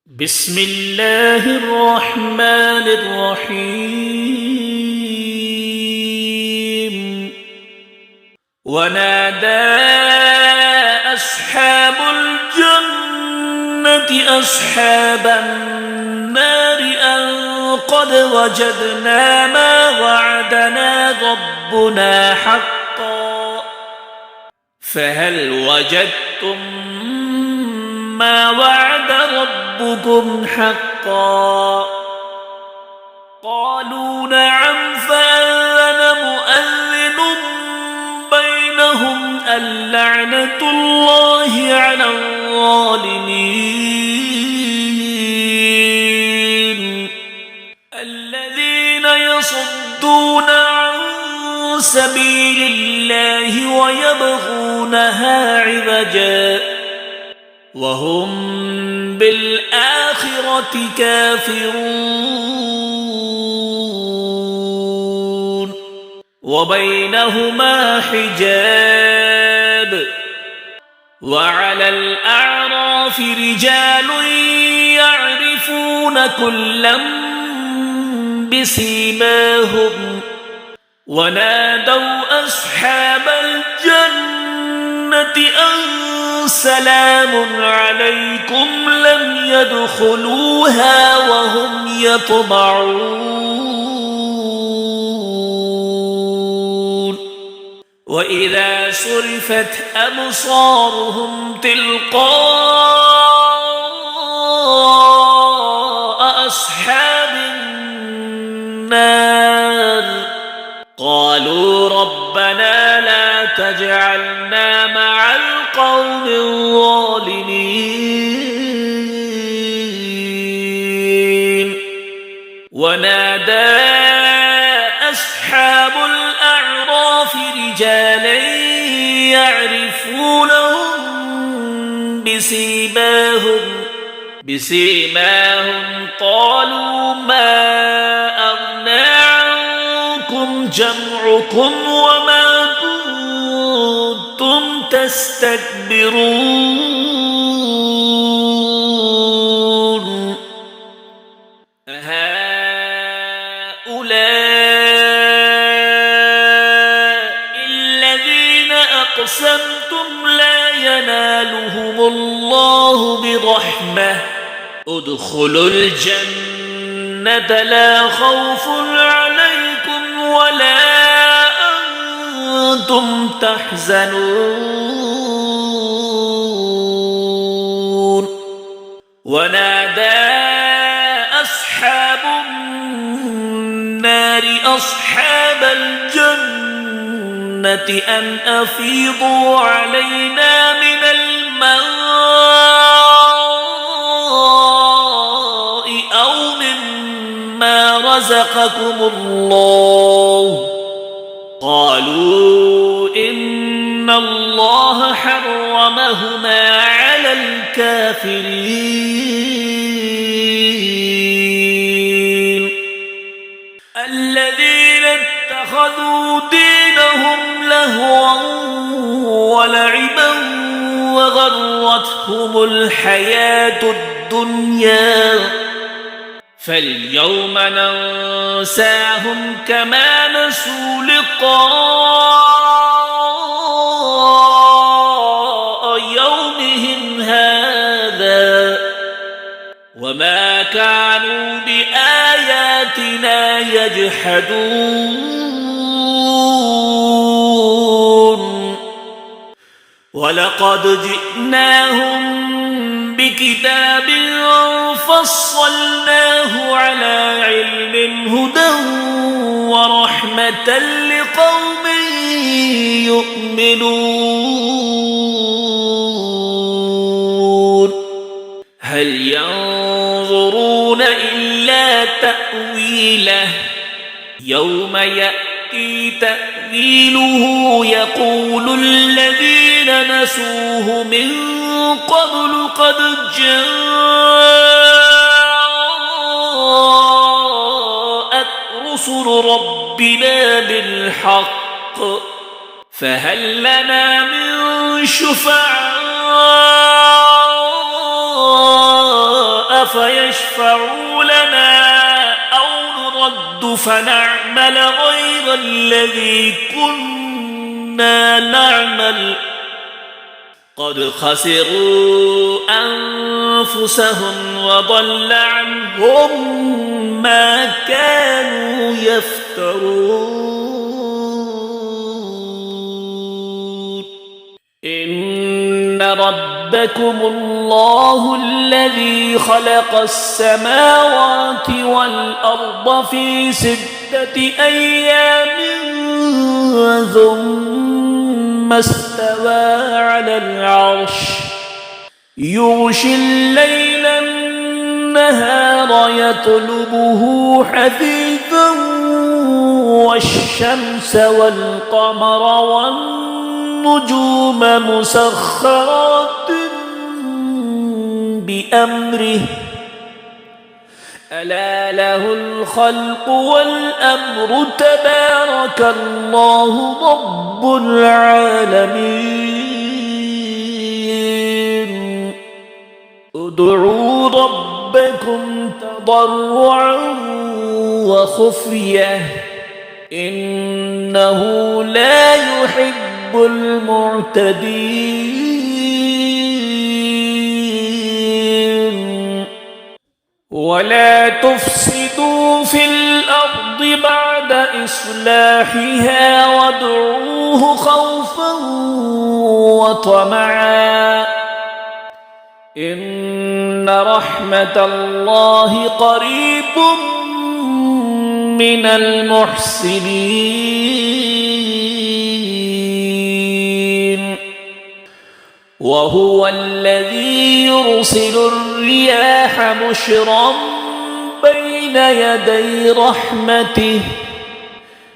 بسم الله الرحمن الرحيم ونادى أصحاب الجنة أصحاب النار أن قد وجدنا ما وعدنا ربنا حقا فهل وجدتم ما وعد ربكم حقا قالوا نعم فأذن مؤذن بينهم اللعنة الله على الظالمين الذين يصدون عن سبيل الله ويبغونها عوجا وهم بالآخرة كافرون وبينهما حجاب وعلى الأعراف رجال يعرفون كلا بسيماهم ونادوا أصحاب الجنة أن سلام عليكم لم يدخلوها وهم يطمعون وإذا صرفت أبصارهم تلقاء أصحاب النار قالوا ربنا لا تجعلنا مع القوم الظالمين ونادى أصحاب الأعراف رجالا يعرفونهم بسيماهم قالوا ما أغنى عنكم جمعكم وما كنتم تستكبرون هؤلاء الذين أقسمتم لا ينالهم الله برحمة ادخلوا الجنة لا خوف عليكم ولا أنتم تحزنون ونادى أصحاب النار أصحاب الجنة أن أفيضوا علينا من الماء أو مما رزقكم الله قالوا إن الله حرمهما على الكافرين الذين اتخذوا دينهم لهوا ولعبا وغرتهم الحياة الدنيا فاليوم ننساهم كما نسوا لقاء يومهم هذا وما كانوا بآياتنا يجحدون ولقد جئناهم بكتاب فصلناه على علم هدى ورحمة لقوم يؤمنون هل ينظرون إلا تأويله يوم يأتي تأويله يقول الذين نسوه من قبل قد جاءت رسل ربنا بالحق فهل لنا من شفعاء فيشفعوا لنا أو نرد فنعمل غير الذي كنا نعمل قد خسروا أنفسهم وضل عنهم ما كانوا يفترون إن ربكم الله الذي خلق السماوات والأرض في 6 أيام ثم استوى على العرش يغشي الليل النهار يطلبه حثيثا والشمس والقمر والنجوم مسخرات بأمره ألا له الخلق والأمر تبارك الله رب العالمين ادعوا ربكم تضرعا وخفية إنه لا يحب المعتدين ولا تفسدوا في الأرض بعد إصلاحها وادعوه خوفا وطمعا إن رحمة الله قريب من المحسنين وهو الذي يرسل الرياح بشرا بين يدي رحمته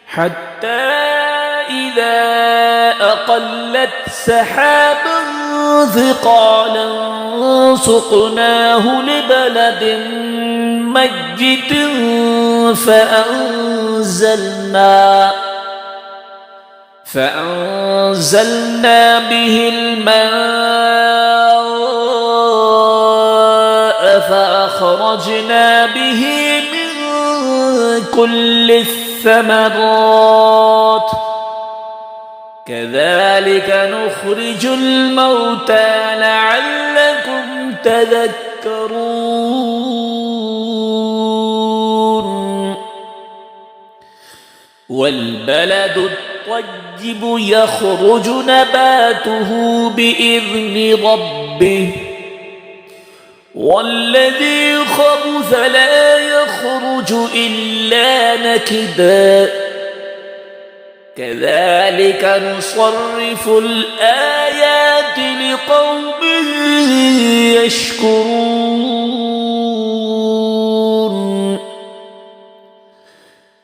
حتى إذا أقلت سحابا ثقالا سقناه لبلد ميت فأنزلنا به الماء فأخرجنا به من كل الثمرات كذلك نخرج الموتى لعلكم تذكرون والبلد الطيب يخرج نباته بإذن ربه والذي خبث لا يخرج إلا نكدا كذلك نصرف الآيات لقوم يشكرون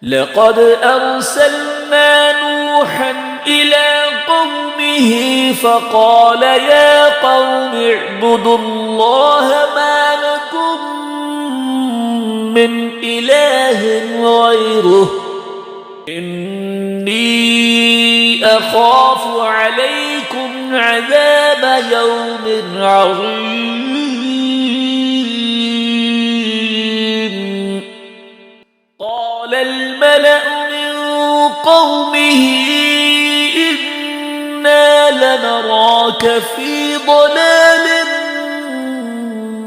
لقد أرسلنا نوحا إلى قومه فقال يا قوم اعبدوا الله ما لكم من إله غيره إني أخاف عليكم عذاب يوم عظيم قال الملأ من قومه إنا لنراك في ضلال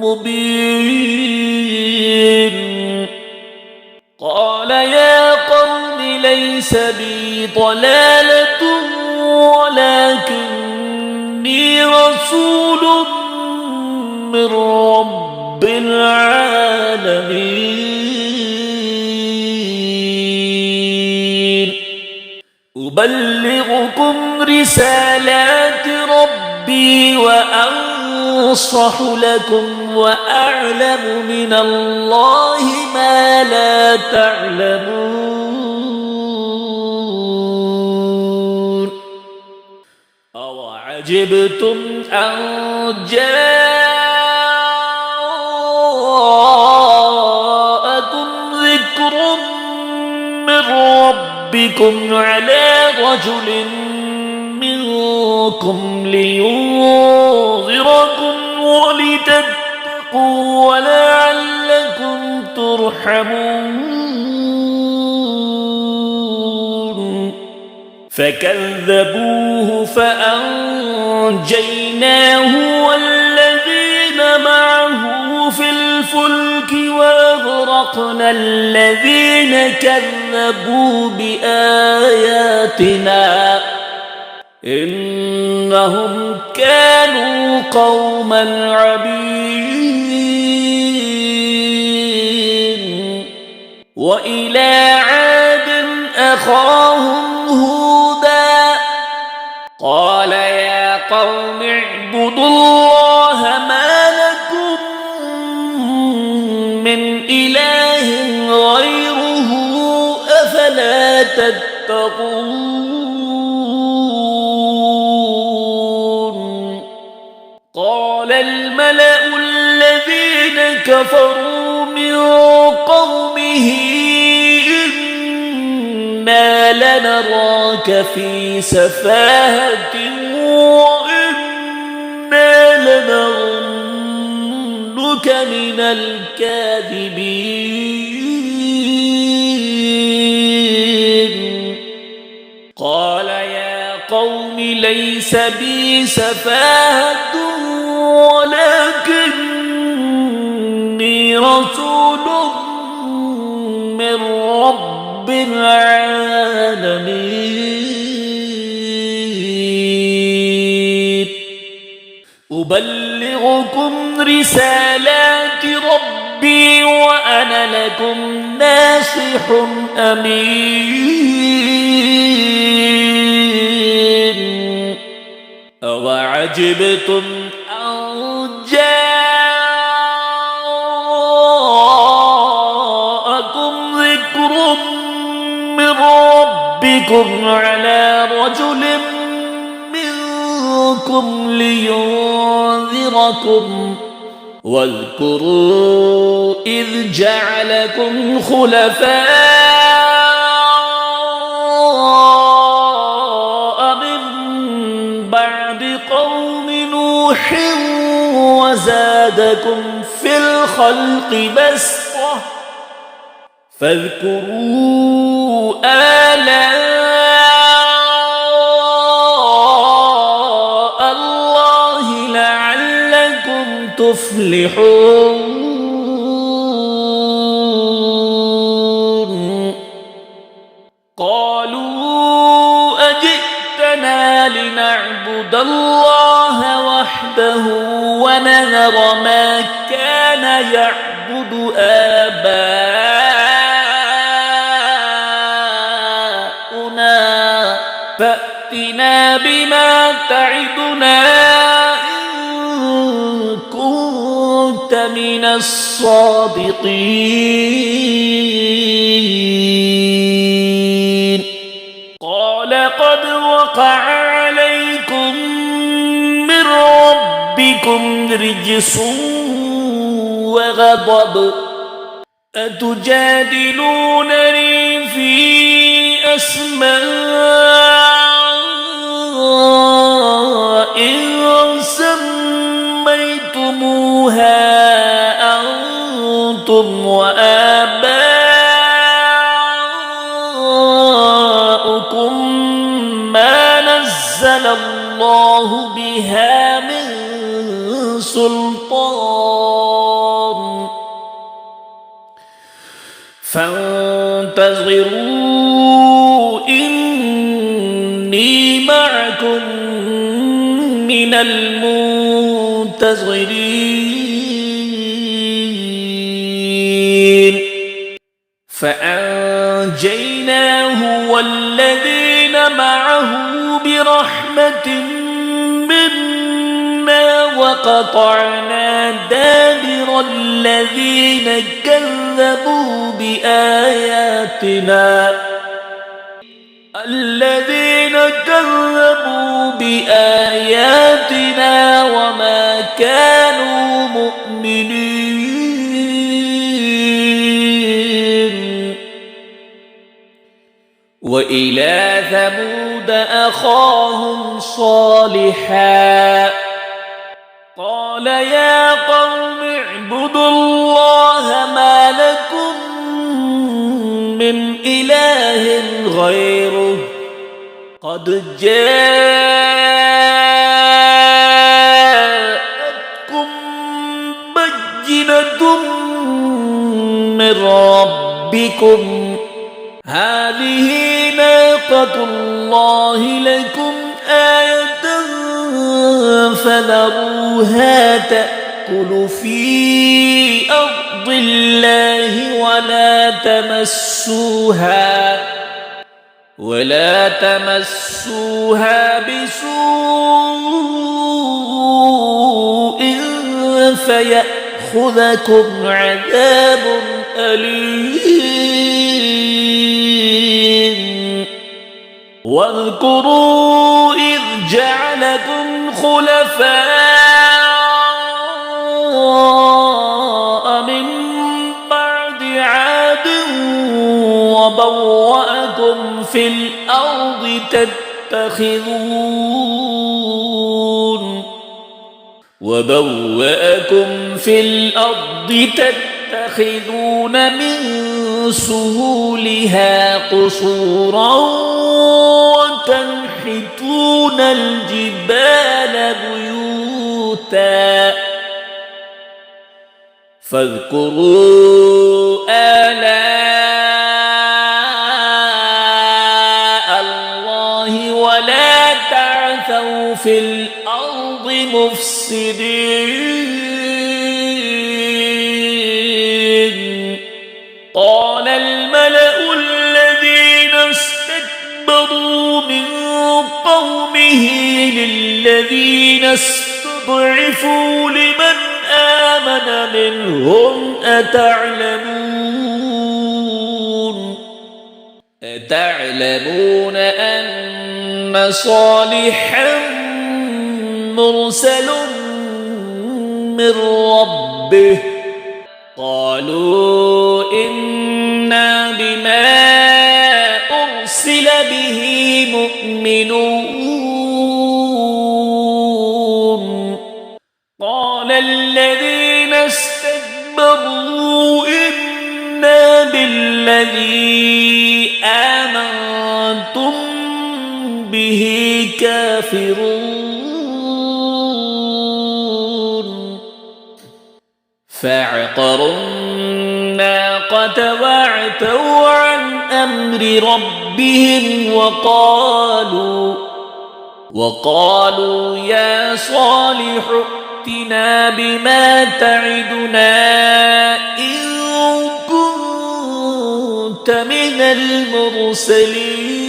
مبين قال يا قوم ليس بي ضلالة ولكني رسول من رب العالمين أبلغكم رسالات ربي وأنصح لكم وأعلم من الله ما لا تعلمون أوعجبتم أن جاءكم ذكر من ربكم على رجل منكم لينذركم ولتتقوا واتقوا ولعلكم ترحمون فكذبوه فأنجيناه والذين معه في الفلك وأغرقنا الذين كذبوا بآياتنا إنهم كانوا قوما عمين وإلى عاد أخاهم هودا قال يا قوم اعبدوا الله ما لكم من إله غيره أفلا تتقون قال الملأ الذين كفروا من قومه إنا لنراك في سفاهة وإنا لنظنك من الكاذبين قال يا قوم ليس بي سفاهة ولكني رسول من رب العالمين أبلغكم رسالات ربي وأنا لكم ناصح أمين أوعجبتم أن جاءكم ذكر من ربكم على رجل منكم لينذركم واذكروا إذ جعلكم خلفاء من بعد قوم نوح وزادكم في الخلق بسطة فاذكروا آلاء الله لعلكم تفلحون قالوا أجئتنا لنعبد الله وحده ونذر ما كان يعبد آباؤنا فأتنا بما تعدنا إن كنت من الصادقين قال قد وقع عليكم من ربكم رجس وغضب أتجادلونني في أسماء سميتموها أنتم وآباؤكم ما نزل الله بها من سلطان فانتظروا إني معكم من المنتظرين فأنجيناه والذين معه برحمة منا وقطعنا دابر الذين كذبوا بآياتنا وما كانوا مؤمنين وإلى ثمود أخاهم صالحا قال يا قوم اعبدوا غيره قد جاءتكم بينة من ربكم هذه ناقة الله لكم آية فذروها تأكل في أرض الله ولا تمسوها بسوء فيأخذكم عذاب أليم واذكروا إذ جعلكم خلفاء من بعد عاد وبوأكم في الأرض تتخذون من سهولها قصورا وتنحتون الجبال بيوتا فاذكروا آلاء الله ولا تعثوا في الأرض مفسدين قال الملأ الذين استكبروا من قومه للذين استضعفوا لمن آمن منهم أتعلمون أن صالحا مرسل من ربه قالوا إنا بما أرسل به مؤمنون قال الذين استكبروا إنا بالذي آمنتم به كافرون فعقروا الناقة وعتوا عن أمر ربهم وقالوا يا صالح ائتنا بما تعدنا إن كنت من المرسلين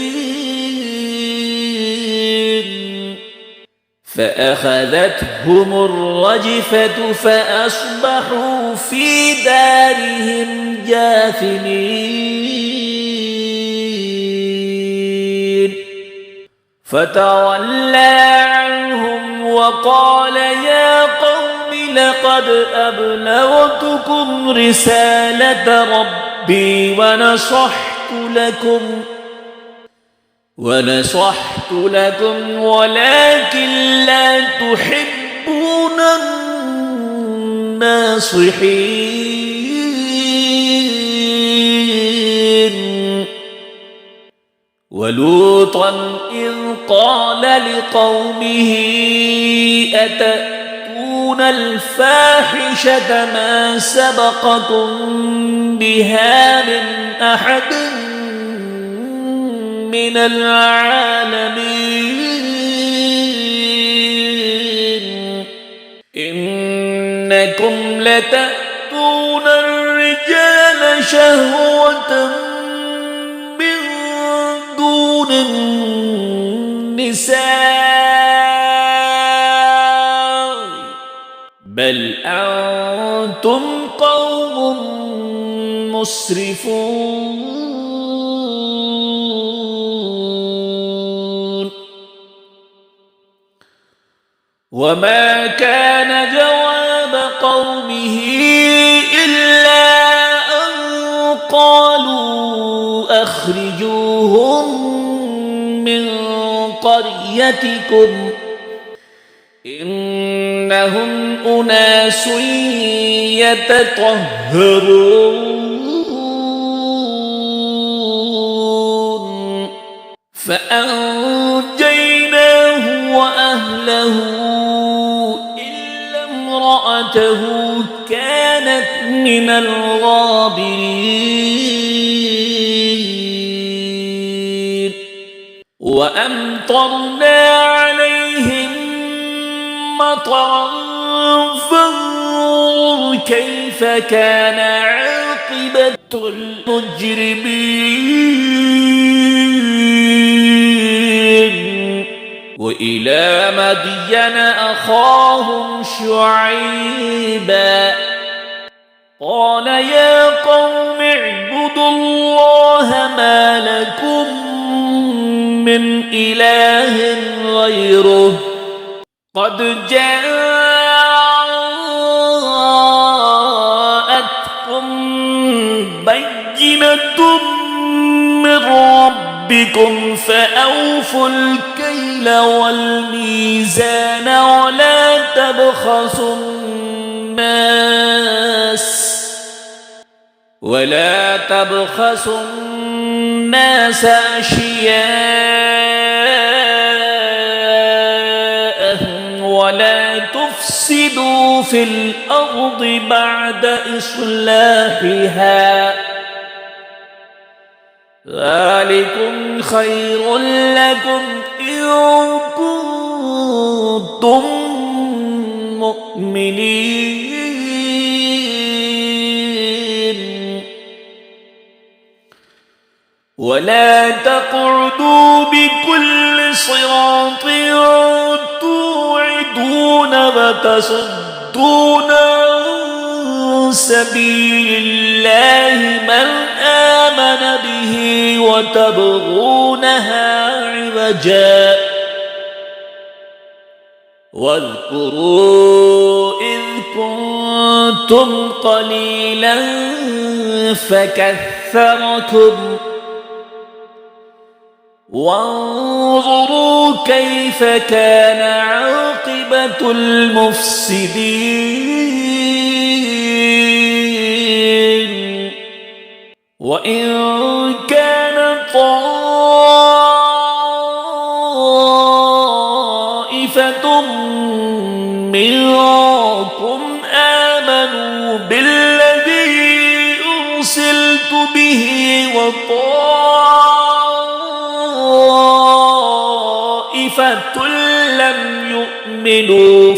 فأخذتهم الرجفة فأصبحوا في دارهم جاثمين فتولى عنهم وقال يا قوم لقد أبلغتكم رسالة ربي ونصحت لكم ولكن لا تحبون الناصحين ولوطا إذ قال لقومه أتأتون الفاحشة ما سبقكم بها من أحد من العالمين إنكم لتأتون الرجال شهوة من دون النساء بل أنتم قوم مسرفون وما كان جواب قومه إلا أن قالوا أخرجوهم من قريتكم إنهم أناس يتطهرون فأنجيناه وأهله إلا امرأته كانت من الغابرين وأمطرنا عليهم مطرا فانظر كيف كان عاقبة المجرمين وإلى مدين أخاهم شعيبا قال يا قوم اعبدوا الله ما لكم من إله غيره قد جاءتكم بينة من ربكم فأوفوا الكيل والميزان ولا تبخسوا الناس أشياءهم ولا تفسدوا في الأرض بعد إصلاحها ذلكم خير لكم إن كنتم مؤمنين ولا تقعدوا بكل صراط توعدون وتصدون عن سبيل الله من آمن به وتبغونها عوجا واذكروا إذ كنتم قليلا فكثركم وانظروا كيف كان عاقبة المفسدين وإن كان طائفة منكم آمنوا بالذي أرسلت به وطائفة لم يؤمنوا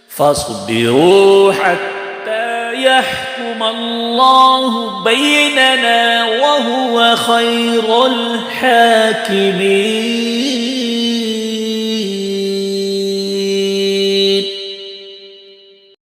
فاصبروا حتى يحكم الله بيننا وهو خير الحاكمين.